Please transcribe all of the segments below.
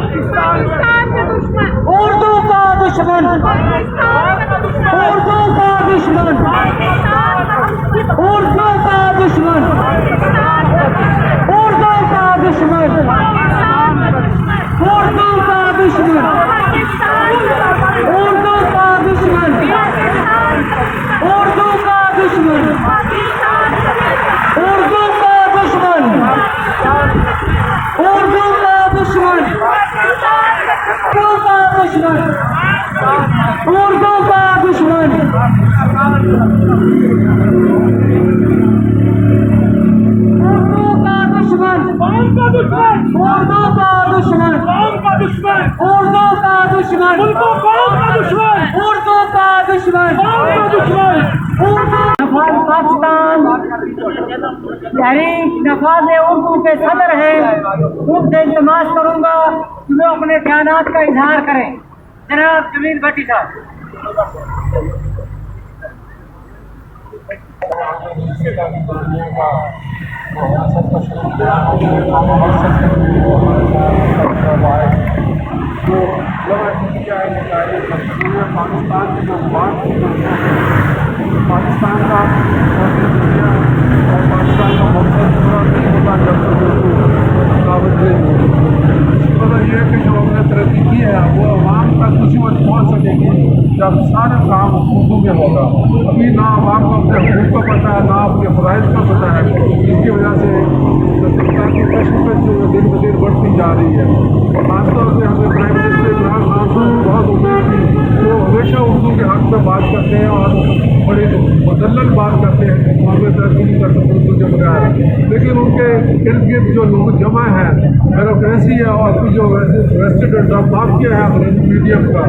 पाकिस्तान के दुश्मन, उर्दू का दुश्मन, उर्दू का दुश्मन, उर्दू का दुश्मन, उर्दू का दुश्मन, उर्दू का दुश्मन, उर्दू का दुश्मन, उर्दू का दुश्मन, उर्दू का दुश्मन, उर्दू का दुश्मन, उर्दू का दुश्मन, उर्दू का दुश्मन, उर्दू का दुश्मन, कौम का दुश्मन, उर्दू का दुश्मन, कौम का दुश्मन, उर्दू का दुश्मन, उनको कौम का दुश्मन, उर्दू का दुश्मन, कौम का दुश्मन। नफाज पाकिस्तान तहरीक नफाज उर्दू के सदर हैं, उनसे इल्तमास करूंगा कि वो अपने ख्यालात का इजहार करें। जनाब जमील भट्टी साहब। पाकिस्तान की जो बात पाकिस्तान का और पाकिस्तान का मकसद पूरा नहीं होता जब तक मतलब ये कि जो हमने तरक्की की है वो आवाम तक उसी वक्त पहुँच सकेगी जब सारा काम उर्दू में होगा। अभी ना आवाम को अपने हुकूक का पता है, ना अपने फ़राइज़ का पता है, जिसकी वजह से सरकार की तशवीश जो दिन ब दिन बढ़ती जा रही है। और खासतौर से हमें प्राइम मिनिस्टर इमरान खान से बहुत उम्मीद थी, वो हमेशा उर्दू के हक़ में बात करते हैं और बड़ी मुदल्लल बात करते हैं, हमें तरक्की नहीं कर सकते उर्दू के बगैर। लेकिन उनके इर्द गिर्द जो लोग जमा है, ब्यूरोक्रेसी है और कुछ जो वेस्टेड माफिया है अंग्रेजी मीडियम का,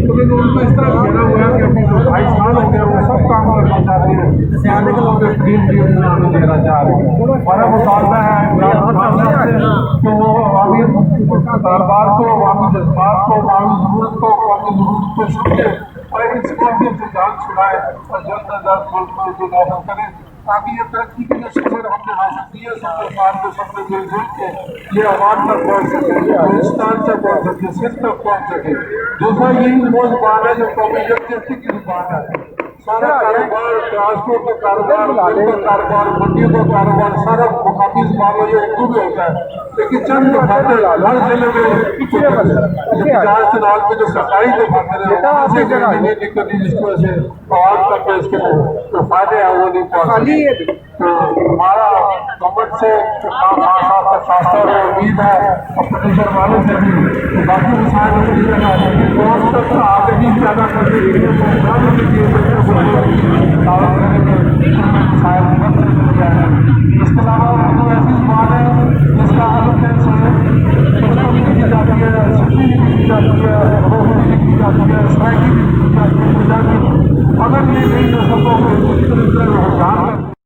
तो लेकिन उनको इस तरह घेरा हुआ है कि अभी जो 2.5 साल हो गए वो सब काम करना चाहते हैं, सियाने के लोग ग्रीन टीम में देना चाह रहे हैं। हमारा मुतालबा है कि वो अवामी कारोबार को, अवामी जज्बात को, अवामी ज़रूरत को, अवामी ज़रूरत को समझे और इस कौम से जान छुड़ाए और जल्द अज जल्द मुल्क में जो दाखिल करें, ताकि ये तरक्की की जो सफर हमने हासिल की है सरकार के सबसे मिलजुल के ये आवाम तक पहुँच सके, बलूचिस्तान तक पहुँच सके, सिंध तक पहुँच सके। दूसरा यही वो ज़ुबान है जो कौमी यकजहती की ज़ुबान है। सारा कारोबार, ट्रांसपोर्ट का कारोबार, रेल का कारोबार, मंडियों का कारोबार, सारा मुकामी ज़ुबान में जो उर्दू में होता है। लेकिन चंद दफातर हर जिले में इतिहास चुनाव में जो सरकारी दफातर है उनसे नहीं दिक्कत जिसकी वजह से आवाम तक इसके जो फायदे हैं वो नहीं पहुँच रही। तो हमारा गवर्नमेंट से खासतौर पर उम्मीद है और प्रोड्यूसर वालों से भी बाकी मिसाइल तक आगे भी पैदा करने के लिए इसके अलावा उर्दू ऐसी ज़ुबान है जिसका हर